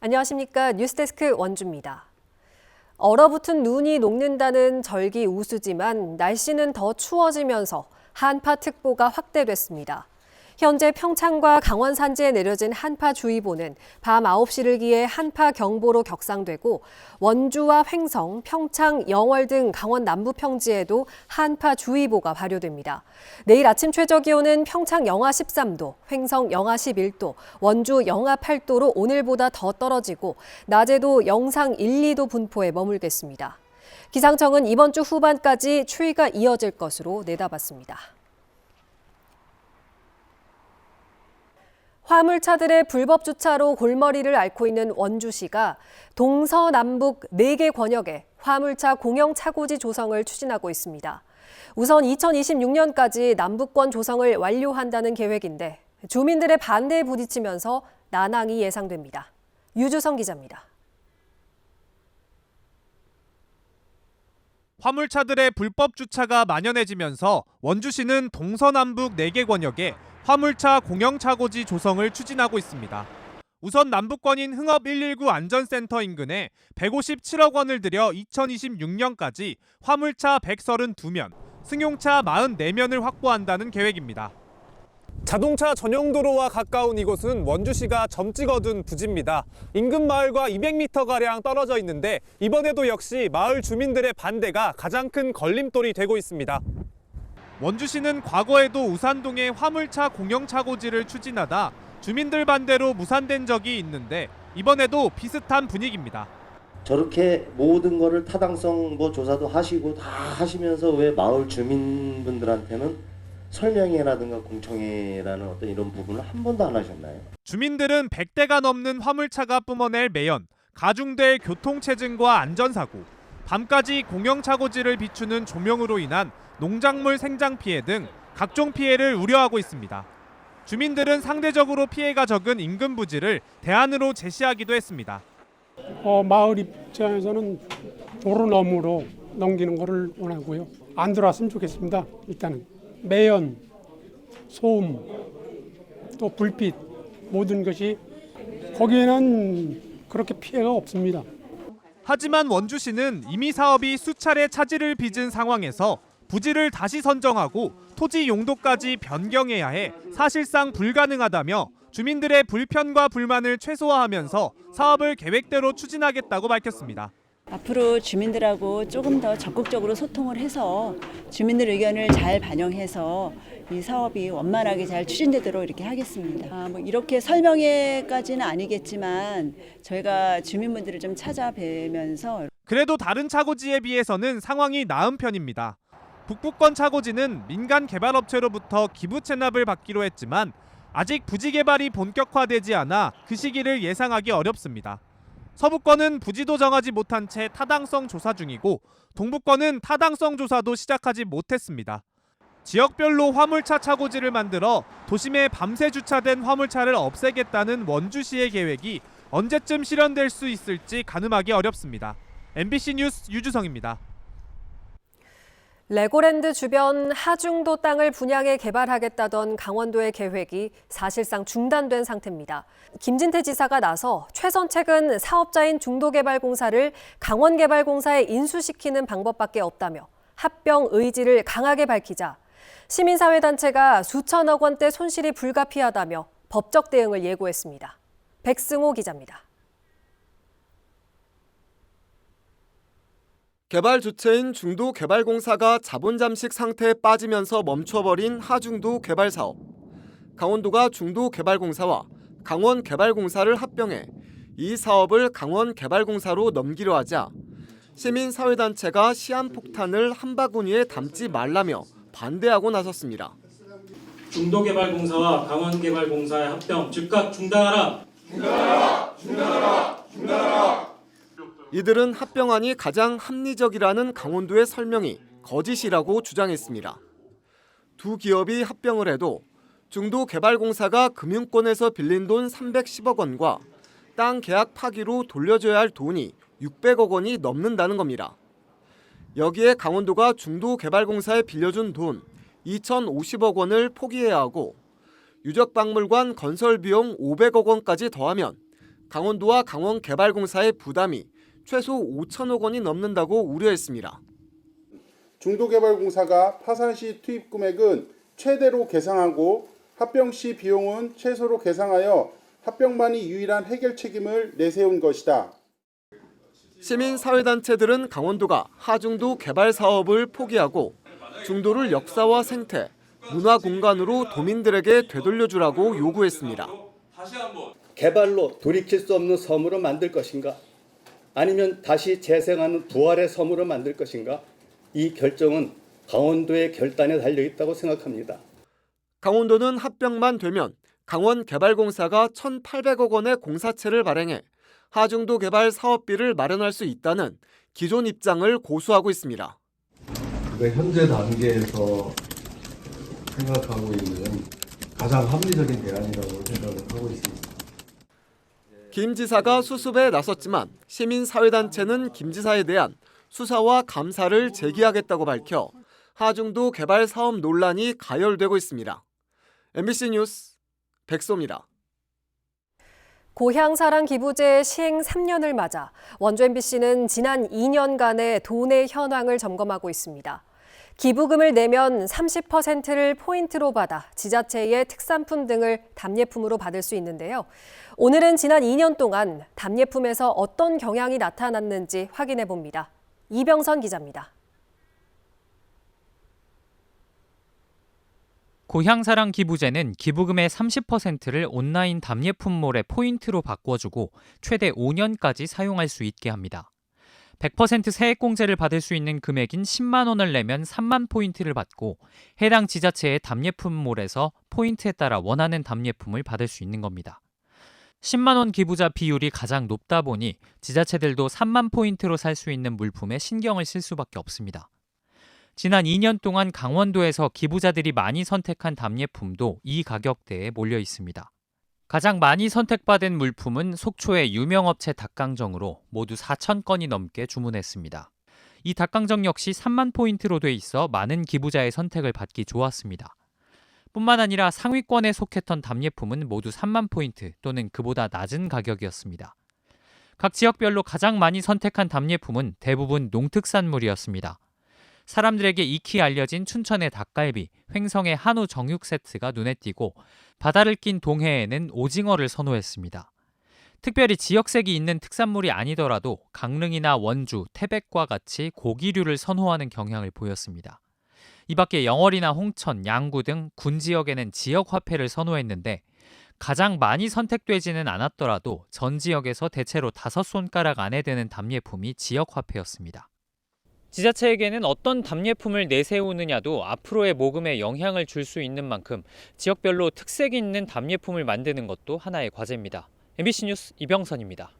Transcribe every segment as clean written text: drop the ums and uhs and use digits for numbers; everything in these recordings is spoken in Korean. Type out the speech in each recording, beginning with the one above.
안녕하십니까. 뉴스데스크 원주입니다. 얼어붙은 눈이 녹는다는 절기 우수지만 날씨는 더 추워지면서 한파특보가 확대됐습니다. 현재 평창과 강원 산지에 내려진 한파주의보는 밤 9시를 기해 한파경보로 격상되고 원주와 횡성, 평창, 영월 등 강원 남부 평지에도 한파주의보가 발효됩니다. 내일 아침 최저기온은 평창 영하 13도, 횡성 영하 11도, 원주 영하 8도로 오늘보다 더 떨어지고 낮에도 영상 1, 2도 분포에 머물겠습니다. 기상청은 이번 주 후반까지 추위가 이어질 것으로 내다봤습니다. 화물차들의 불법 주차로 골머리를 앓고 있는 원주시가 동서남북 4개 권역에 화물차 공영 차고지 조성을 추진하고 있습니다. 우선 2026년까지 남북권 조성을 완료한다는 계획인데 주민들의 반대에 부딪히면서 난항이 예상됩니다. 유주성 기자입니다. 화물차들의 불법 주차가 만연해지면서 원주시는 동서남북 4개 권역에 화물차 공영차고지 조성을 추진하고 있습니다. 우선 남북권인 흥업 119 안전센터 인근에 157억 원을 들여 2026년까지 화물차 132면, 승용차 44면을 확보한다는 계획입니다. 자동차 전용 도로와 가까운 이곳은 원주시가 점찍 얻은 부지입니다. 인근 마을과 200m가량 떨어져 있는데 이번에도 역시 마을 주민들의 반대가 가장 큰 걸림돌이 되고 있습니다. 원주시는 과거에도 우산동에 화물차 공영차고지를 추진하다 주민들 반대로 무산된 적이 있는데 이번에도 비슷한 분위기입니다. 저렇게 모든 거를 타당성 조사도 하시고 다 하시면서 왜 마을 주민분들한테는 설명회라든가 공청회라는 어떤 이런 부분을 한 번도 안 하셨나요? 주민들은 100대가 넘는 화물차가 뿜어낼 매연, 가중될 교통체증과 안전사고, 밤까지 공영차고지를 비추는 조명으로 인한 농작물 생장 피해 등 각종 피해를 우려하고 있습니다. 주민들은 상대적으로 피해가 적은 인근 부지를 대안으로 제시하기도 했습니다. 마을 입장에서는 도로 너머로 넘기는 것을 원하고요. 안 들어왔으면 좋겠습니다. 일단은 매연, 소음, 또 불빛 모든 것이 거기에는 그렇게 피해가 없습니다. 하지만 원주시는 이미 사업이 수차례 차질을 빚은 상황에서 부지를 다시 선정하고 토지 용도까지 변경해야 해 사실상 불가능하다며 주민들의 불편과 불만을 최소화하면서 사업을 계획대로 추진하겠다고 밝혔습니다. 앞으로 주민들하고 조금 더 적극적으로 소통을 해서 주민들 의견을 잘 반영해서 이 사업이 원만하게 잘 추진되도록 이렇게 하겠습니다. 이렇게 설명회까지는 아니겠지만 저희가 주민분들을 좀 찾아뵈면서 그래도 다른 차고지에 비해서는 상황이 나은 편입니다. 북부권 차고지는 민간 개발업체로부터 기부 체납을 받기로 했지만 아직 부지 개발이 본격화되지 않아 그 시기를 예상하기 어렵습니다. 서부권은 부지도 정하지 못한 채 타당성 조사 중이고 동부권은 타당성 조사도 시작하지 못했습니다. 지역별로 화물차 차고지를 만들어 도심에 밤새 주차된 화물차를 없애겠다는 원주시의 계획이 언제쯤 실현될 수 있을지 가늠하기 어렵습니다. MBC 뉴스 유주성입니다. 레고랜드 주변 하중도 땅을 분양해 개발하겠다던 강원도의 계획이 사실상 중단된 상태입니다. 김진태 지사가 나서 최선책은 사업자인 중도개발공사를 강원개발공사에 인수시키는 방법밖에 없다며 합병 의지를 강하게 밝히자 시민사회단체가 수천억 원대 손실이 불가피하다며 법적 대응을 예고했습니다. 백승호 기자입니다. 개발 주체인 중도개발공사가 자본 잠식 상태에 빠지면서 멈춰버린 하중도 개발 사업. 강원도가 중도개발공사와 강원개발공사를 합병해 이 사업을 강원개발공사로 넘기려 하자 시민사회단체가 시한폭탄을 한 바구니에 담지 말라며 반대하고 나섰습니다. 중도개발공사와 강원개발공사의 합병 즉각 중단하라! 중단하라! 중단하라! 중단하라! 이들은 합병안이 가장 합리적이라는 강원도의 설명이 거짓이라고 주장했습니다. 두 기업이 합병을 해도 중도개발공사가 금융권에서 빌린 돈 310억 원과 땅 계약 파기로 돌려줘야 할 돈이 600억 원이 넘는다는 겁니다. 여기에 강원도가 중도개발공사에 빌려준 돈 2,050억 원을 포기해야 하고 유적박물관 건설 비용 500억 원까지 더하면 강원도와 강원개발공사의 부담이 최소 5천억 원이 넘는다고 우려했습니다. 중도개발공사가 파산 시 투입 금액은 최대로 계상하고 합병 시 비용은 최소로 계상하여 합병만이 유일한 해결 책임을 내세운 것이다. 시민사회단체들은 강원도가 하중도 개발 사업을 포기하고 중도를 역사와 생태, 문화 공간으로 도민들에게 되돌려주라고 요구했습니다. 개발로 돌이킬 수 없는 섬으로 만들 것인가? 아니면 다시 재생하는 부활의 섬으로 만들 것인가? 이 결정은 강원도의 결단에 달려있다고 생각합니다. 강원도는 합병만 되면 강원개발공사가 1,800억 원의 공사채를 발행해 하중도 개발 사업비를 마련할 수 있다는 기존 입장을 고수하고 있습니다. 현재 단계에서 생각하고 있는 가장 합리적인 대안이라고 생각을 하고 있습니다. 김 지사가 수습에 나섰지만 시민사회단체는 김 지사에 대한 수사와 감사를 제기하겠다고 밝혀 하중도 개발 사업 논란이 가열되고 있습니다. MBC 뉴스 백소입니다. 고향사랑 기부제 시행 3년을 맞아 원주 MBC는 지난 2년간의 도내 현황을 점검하고 있습니다. 기부금을 내면 30%를 포인트로 받아 지자체의 특산품 등을 답례품으로 받을 수 있는데요. 오늘은 지난 2년 동안 답례품에서 어떤 경향이 나타났는지 확인해 봅니다. 이병선 기자입니다. 고향사랑 기부제는 기부금의 30%를 온라인 답례품몰의 포인트로 바꿔주고 최대 5년까지 사용할 수 있게 합니다. 100% 세액공제를 받을 수 있는 금액인 10만 원을 내면 3만 포인트를 받고 해당 지자체의 답례품몰에서 포인트에 따라 원하는 답례품을 받을 수 있는 겁니다. 10만 원 기부자 비율이 가장 높다 보니 지자체들도 3만 포인트로 살 수 있는 물품에 신경을 쓸 수밖에 없습니다. 지난 2년 동안 강원도에서 기부자들이 많이 선택한 답례품도 이 가격대에 몰려 있습니다. 가장 많이 선택받은 물품은 속초의 유명 업체 닭강정으로 모두 4천 건이 넘게 주문했습니다. 이 닭강정 역시 3만 포인트로 돼 있어 많은 기부자의 선택을 받기 좋았습니다. 뿐만 아니라 상위권에 속했던 답례품은 모두 3만 포인트 또는 그보다 낮은 가격이었습니다. 각 지역별로 가장 많이 선택한 답례품은 대부분 농특산물이었습니다. 사람들에게 익히 알려진 춘천의 닭갈비, 횡성의 한우 정육 세트가 눈에 띄고 바다를 낀 동해에는 오징어를 선호했습니다. 특별히 지역색이 있는 특산물이 아니더라도 강릉이나 원주, 태백과 같이 고기류를 선호하는 경향을 보였습니다. 이 밖에 영월이나 홍천, 양구 등 군 지역에는 지역 화폐를 선호했는데 가장 많이 선택되지는 않았더라도 전 지역에서 대체로 5손가락 안에 드는 답례품이 지역 화폐였습니다. 지자체에게는 어떤 답례품을 내세우느냐도 앞으로의 모금에 영향을 줄 수 있는 만큼 지역별로 특색 있는 답례품을 만드는 것도 하나의 과제입니다. MBC 뉴스 이병선입니다.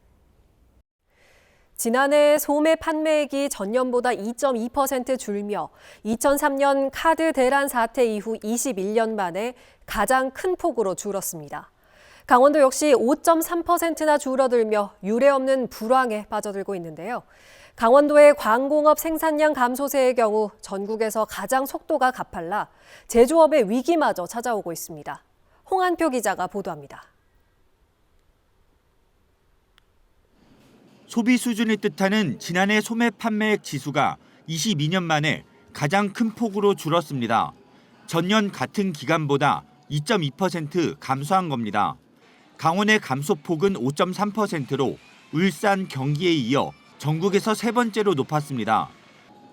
지난해 소매 판매액이 전년보다 2.2% 줄며 2003년 카드 대란 사태 이후 21년 만에 가장 큰 폭으로 줄었습니다. 강원도 역시 5.3%나 줄어들며 유례없는 불황에 빠져들고 있는데요. 강원도의 광공업 생산량 감소세의 경우 전국에서 가장 속도가 가팔라 제조업의 위기마저 찾아오고 있습니다. 홍한표 기자가 보도합니다. 소비 수준을 뜻하는 지난해 소매 판매액 지수가 22년 만에 가장 큰 폭으로 줄었습니다. 전년 같은 기간보다 2.2% 감소한 겁니다. 강원의 감소폭은 5.3%로 울산, 경기에 이어 전국에서 세 번째로 높았습니다.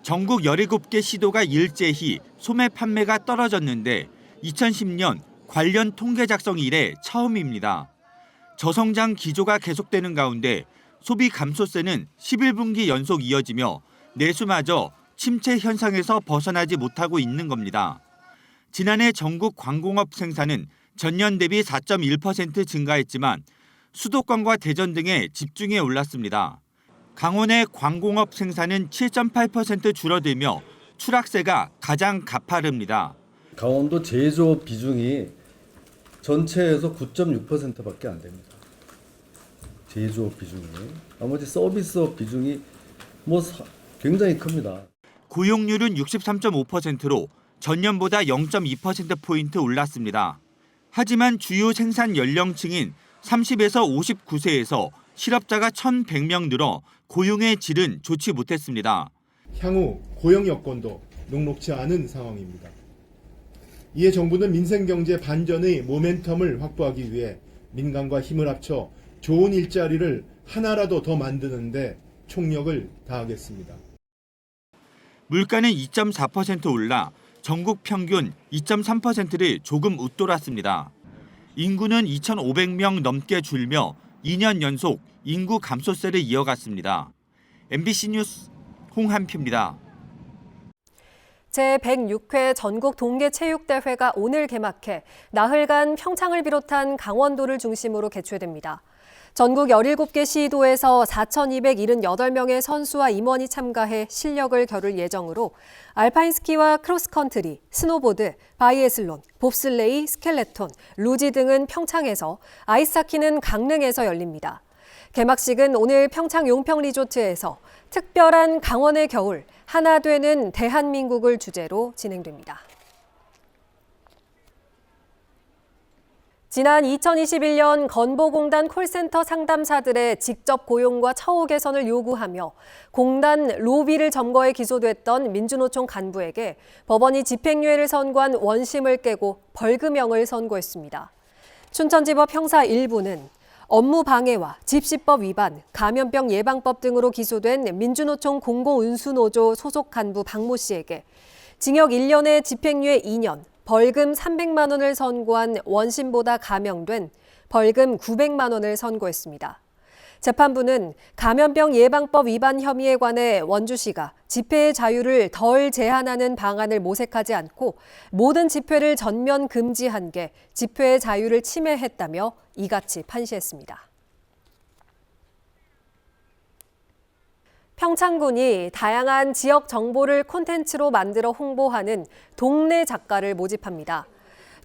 전국 17개 시도가 일제히 소매 판매가 떨어졌는데 2010년 관련 통계 작성 이래 처음입니다. 저성장 기조가 계속되는 가운데 소비 감소세는 11분기 연속 이어지며 내수마저 침체 현상에서 벗어나지 못하고 있는 겁니다. 지난해 전국 광공업 생산은 전년 대비 4.1% 증가했지만 수도권과 대전 등에 집중해 올랐습니다. 강원의 광공업 생산은 7.8% 줄어들며 추락세가 가장 가파릅니다. 강원도 제조업 비중이 전체에서 9.6%밖에 안 됩니다. 제조업 비중이. 나머지 서비스업 비중이 굉장히 큽니다. 고용률은 63.5%로 전년보다 0.2%포인트 올랐습니다. 하지만 주요 생산 연령층인 30에서 59세에서 실업자가 1,100명 늘어 고용의 질은 좋지 못했습니다. 향후 고용 여건도 녹록지 않은 상황입니다. 이에 정부는 민생경제 반전의 모멘텀을 확보하기 위해 민간과 힘을 합쳐 좋은 일자리를 하나라도 더 만드는데 총력을 다하겠습니다. 물가는 2.4% 올라 전국 평균 2.3%를 조금 웃돌았습니다. 인구는 2,500명 넘게 줄며 2년 연속 인구 감소세를 이어갔습니다. MBC 뉴스 홍한표입니다. 제106회 전국 동계체육대회가 오늘 개막해 나흘간 평창을 비롯한 강원도를 중심으로 개최됩니다. 전국 17개 시도에서 4,278명의 선수와 임원이 참가해 실력을 겨룰 예정으로 알파인 스키와 크로스컨트리, 스노보드, 바이애슬론, 봅슬레이, 스켈레톤, 루지 등은 평창에서, 아이스하키는 강릉에서 열립니다. 개막식은 오늘 평창 용평 리조트에서 특별한 강원의 겨울, 하나 되는 대한민국을 주제로 진행됩니다. 지난 2021년 건보공단 콜센터 상담사들의 직접 고용과 처우 개선을 요구하며 공단 로비를 점거해 기소됐던 민주노총 간부에게 법원이 집행유예를 선고한 원심을 깨고 벌금형을 선고했습니다. 춘천지법 형사 1부는 업무 방해와 집시법 위반, 감염병 예방법 등으로 기소된 민주노총 공공운수노조 소속 간부 박모 씨에게 징역 1년에 집행유예 2년, 벌금 300만 원을 선고한 원심보다 감형된 벌금 900만 원을 선고했습니다. 재판부는 감염병 예방법 위반 혐의에 관해 원주시가 집회의 자유를 덜 제한하는 방안을 모색하지 않고 모든 집회를 전면 금지한 게 집회의 자유를 침해했다며 이같이 판시했습니다. 평창군이 다양한 지역 정보를 콘텐츠로 만들어 홍보하는 동네 작가를 모집합니다.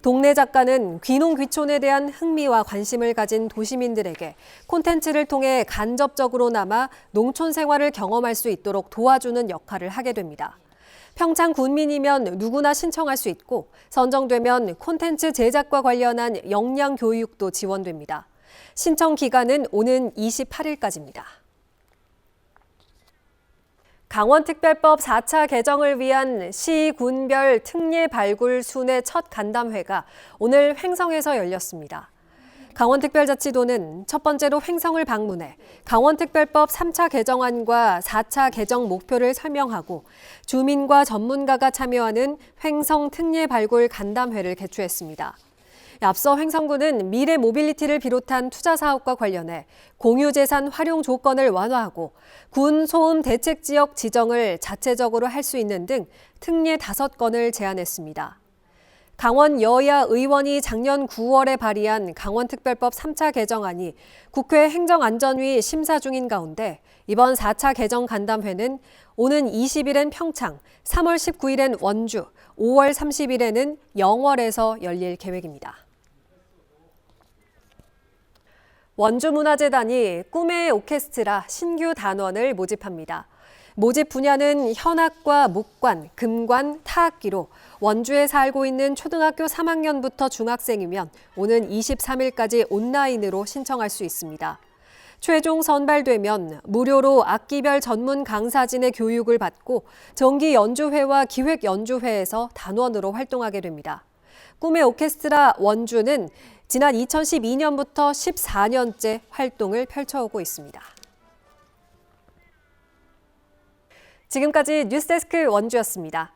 동네 작가는 귀농 귀촌에 대한 흥미와 관심을 가진 도시민들에게 콘텐츠를 통해 간접적으로나마 농촌 생활을 경험할 수 있도록 도와주는 역할을 하게 됩니다. 평창 군민이면 누구나 신청할 수 있고 선정되면 콘텐츠 제작과 관련한 역량 교육도 지원됩니다. 신청 기간은 오는 28일까지입니다. 강원특별법 4차 개정을 위한 시, 군별 특례 발굴 순회 첫 간담회가 오늘 횡성에서 열렸습니다. 강원특별자치도는 첫 번째로 횡성을 방문해 강원특별법 3차 개정안과 4차 개정 목표를 설명하고 주민과 전문가가 참여하는 횡성 특례 발굴 간담회를 개최했습니다. 앞서 횡성군은 미래 모빌리티를 비롯한 투자 사업과 관련해 공유재산 활용 조건을 완화하고 군 소음 대책 지역 지정을 자체적으로 할 수 있는 등 특례 5건을 제안했습니다. 강원 여야 의원이 작년 9월에 발의한 강원특별법 3차 개정안이 국회 행정안전위 심사 중인 가운데 이번 4차 개정 간담회는 오는 20일엔 평창, 3월 19일엔 원주, 5월 30일에는 영월에서 열릴 계획입니다. 원주문화재단이 꿈의 오케스트라 신규 단원을 모집합니다. 모집 분야는 현악과 목관, 금관, 타악기로 원주에 살고 있는 초등학교 3학년부터 중학생이면 오는 23일까지 온라인으로 신청할 수 있습니다. 최종 선발되면 무료로 악기별 전문 강사진의 교육을 받고 정기 연주회와 기획 연주회에서 단원으로 활동하게 됩니다. 꿈의 오케스트라 원주는 지난 2012년부터 14년째 활동을 펼쳐오고 있습니다. 지금까지 뉴스데스크 원주였습니다.